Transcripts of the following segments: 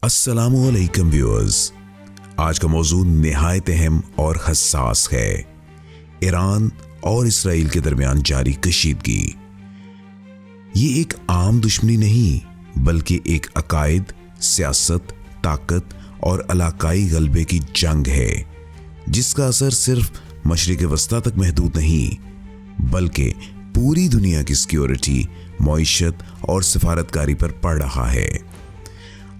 السلام علیکم ویورز، آج کا موضوع نہایت اہم اور حساس ہے۔ ایران اور اسرائیل کے درمیان جاری کشیدگی۔ یہ ایک عام دشمنی نہیں بلکہ ایک عقائد، سیاست، طاقت اور علاقائی غلبے کی جنگ ہے، جس کا اثر صرف مشرق وسطیٰ تک محدود نہیں بلکہ پوری دنیا کی سیکیورٹی، معیشت اور سفارتکاری پر پڑ رہا ہے۔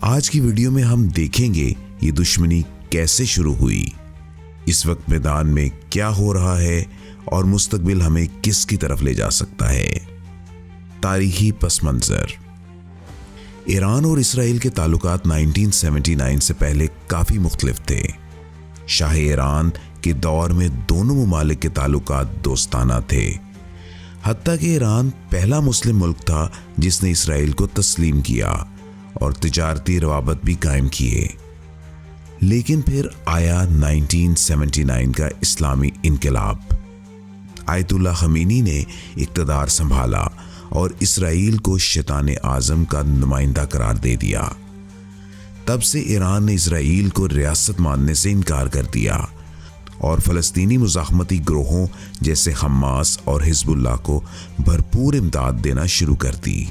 آج کی ویڈیو میں ہم دیکھیں گے یہ دشمنی کیسے شروع ہوئی، اس وقت میدان میں کیا ہو رہا ہے اور مستقبل ہمیں کس کی طرف لے جا سکتا ہے۔ تاریخی پس منظر۔ ایران اور اسرائیل کے تعلقات 1979 سے پہلے کافی مختلف تھے۔ شاہ ایران کے دور میں دونوں ممالک کے تعلقات دوستانہ تھے، حتیٰ کہ ایران پہلا مسلم ملک تھا جس نے اسرائیل کو تسلیم کیا اور تجارتی روابط بھی قائم کیے۔ لیکن پھر آیا 1979 کا اسلامی انقلاب۔ آیت اللہ خمینی نے اقتدار سنبھالا اور اسرائیل کو شیطان اعظم کا نمائندہ قرار دے دیا۔ تب سے ایران نے اسرائیل کو ریاست ماننے سے انکار کر دیا اور فلسطینی مزاحمتی گروہوں جیسے حماس اور حزب اللہ کو بھرپور امداد دینا شروع کر دی۔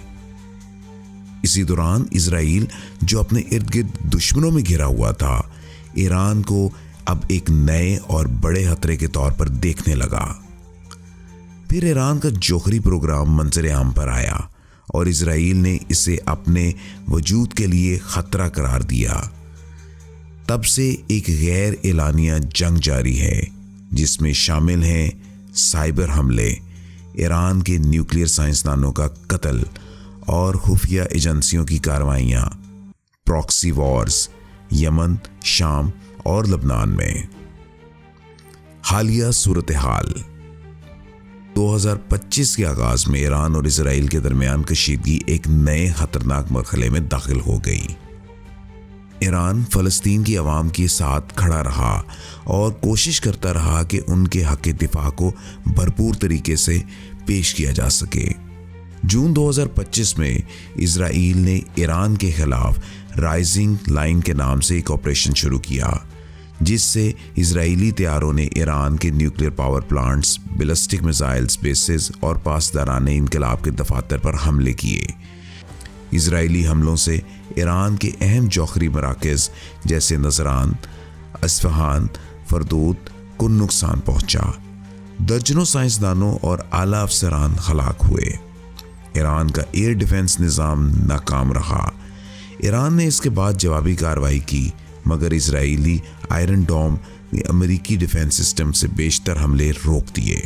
اسی دوران اسرائیل، جو اپنے ارد گرد دشمنوں میں گھرا ہوا تھا، ایران کو اب ایک نئے اور بڑے خطرے کے طور پر دیکھنے لگا۔ پھر ایران کا جوہری پروگرام منظر عام پر آیا اور اسرائیل نے اسے اپنے وجود کے لیے خطرہ قرار دیا۔ تب سے ایک غیر اعلانیہ جنگ جاری ہے جس میں شامل ہیں سائبر حملے، ایران کے نیوکلیئر سائنسدانوں کا قتل اور خفیہ ایجنسیوں کی کارروائیاں، پراکسی وارز یمن، شام اور لبنان میں۔ حالیہ صورتحال۔ 2025 کے آغاز میں ایران اور اسرائیل کے درمیان کشیدگی ایک نئے خطرناک مرحلے میں داخل ہو گئی۔ ایران فلسطین کی عوام کے ساتھ کھڑا رہا اور کوشش کرتا رہا کہ ان کے حق دفاع کو بھرپور طریقے سے پیش کیا جا سکے۔ جون 2025 میں اسرائیل نے ایران کے خلاف رائزنگ لائن کے نام سے ایک آپریشن شروع کیا، جس سے اسرائیلی طیاروں نے ایران کے nuclear power plants, ballistic missiles bases اور پاسداران انقلاب کے دفاتر پر حملے کیے۔ اسرائیلی حملوں سے ایران کے اہم جوہری مراکز جیسے نظران، اصفہان، فردوت کو نقصان پہنچا۔ درجنوں سائنسدانوں اور اعلیٰ افسران ہلاک ہوئے۔ ایران کا ایئر ڈیفنس نظام ناکام رہا۔ ایران نے اس کے بعد جوابی کارروائی کی، مگر اسرائیلی آئرن ڈوم نے امریکی ڈیفنس سسٹم سے بیشتر حملے روک دیے۔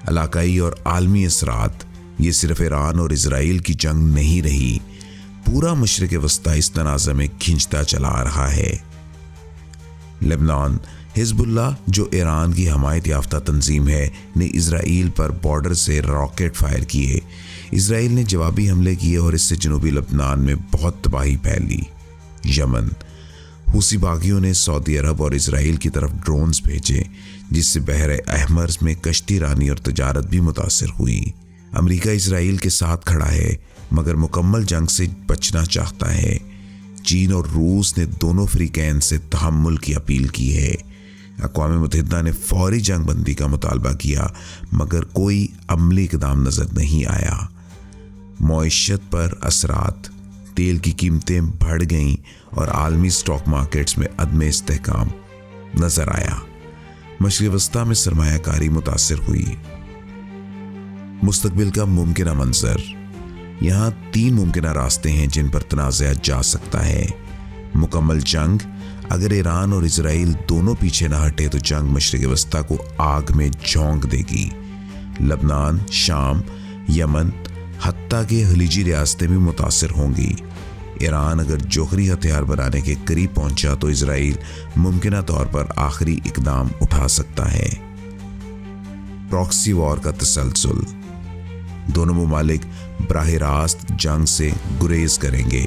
علاقائی اور عالمی اثرات۔ یہ صرف ایران اور اسرائیل کی جنگ نہیں رہی، پورا مشرق وسطیٰ اس تنازع میں کھنچتا چلا آ رہا ہے۔ لبنان۔ حزب اللہ، جو ایران کی حمایت یافتہ تنظیم ہے، نے اسرائیل پر بارڈر سے راکٹ فائر کیے۔ اسرائیل نے جوابی حملے کیے اور اس سے جنوبی لبنان میں بہت تباہی پھیلی۔ یمن۔ حوثی باغیوں نے سعودی عرب اور اسرائیل کی طرف ڈرونز بھیجے، جس سے بحر احمر میں کشتی رانی اور تجارت بھی متاثر ہوئی۔ امریکہ اسرائیل کے ساتھ کھڑا ہے مگر مکمل جنگ سے بچنا چاہتا ہے۔ چین اور روس نے دونوں فریقین سے تحمل کی اپیل کی ہے۔ اقوام متحدہ نے فوری جنگ بندی کا مطالبہ کیا مگر کوئی عملی اقدام نظر نہیں آیا۔ معیشت پر اثرات۔ تیل کی قیمتیں بڑھ گئیں اور عالمی سٹاک مارکیٹس میں عدم استحکام نظر آیا۔ مشرق وسطیٰ میں سرمایہ کاری متاثر ہوئی۔ مستقبل کا ممکنہ منظر۔ یہاں 3 ممکنہ راستے ہیں جن پر تنازعہ جا سکتا ہے۔ مکمل جنگ۔ اگر ایران اور اسرائیل دونوں پیچھے نہ ہٹے تو جنگ مشرق وسطیٰ کو آگ میں جھونک دے گی۔ لبنان، شام، یمن، حتیٰ کہ خلیجی ریاستیں بھی متاثر ہوں گی۔ ایران اگر جوہری ہتھیار بنانے کے قریب پہنچا تو اسرائیل ممکنہ طور پر آخری اقدام اٹھا سکتا ہے۔ پراکسی وار کا تسلسل۔ دونوں ممالک براہ راست جنگ سے گریز کریں گے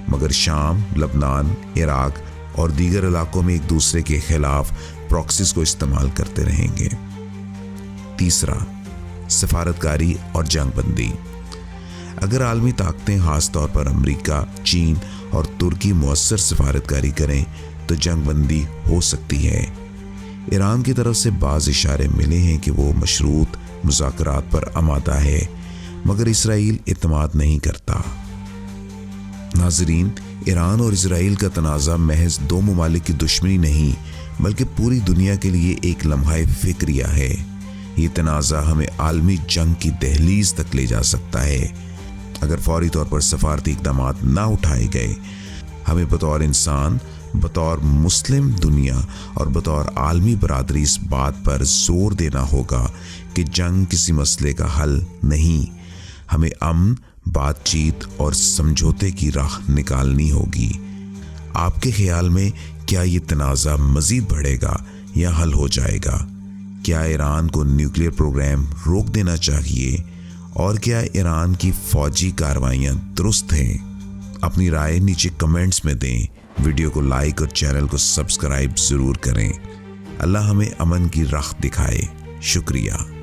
مگر شام، لبنان، عراق اور دیگر علاقوں میں ایک دوسرے کے خلاف پراکسیز کو استعمال کرتے رہیں گے۔ تیسرا، سفارتکاری اور جنگ بندی۔ اگر عالمی طاقتیں خاص طور پر امریکہ، چین اور ترکی مؤثر سفارتکاری کریں تو جنگ بندی ہو سکتی ہے۔ ایران کی طرف سے بعض اشارے ملے ہیں کہ وہ مشروط مذاکرات پر آمادہ ہے، مگر اسرائیل اعتماد نہیں کرتا۔ ناظرین، ایران اور اسرائیل کا تنازع محض دو ممالک کی دشمنی نہیں بلکہ پوری دنیا کے لیے ایک لمحہ فکریہ ہے۔ یہ تنازع ہمیں عالمی جنگ کی دہلیز تک لے جا سکتا ہے۔ اگر فوری طور پر سفارتی اقدامات نہ اٹھائے گئے، ہمیں بطور انسان، بطور مسلم دنیا اور بطور عالمی برادری اس بات پر زور دینا ہوگا کہ جنگ کسی مسئلے کا حل نہیں۔ ہمیں امن، بات چیت اور سمجھوتے کی راہ نکالنی ہوگی۔ آپ کے خیال میں کیا یہ تنازع مزید بڑھے گا یا حل ہو جائے گا؟ کیا ایران کو نیوکلیئر پروگرام روک دینا چاہیے؟ اور کیا ایران کی فوجی کارروائیاں درست ہیں؟ اپنی رائے نیچے کمنٹس میں دیں۔ ویڈیو کو لائک اور چینل کو سبسکرائب ضرور کریں۔ اللہ ہمیں امن کی راہ دکھائے۔ شکریہ۔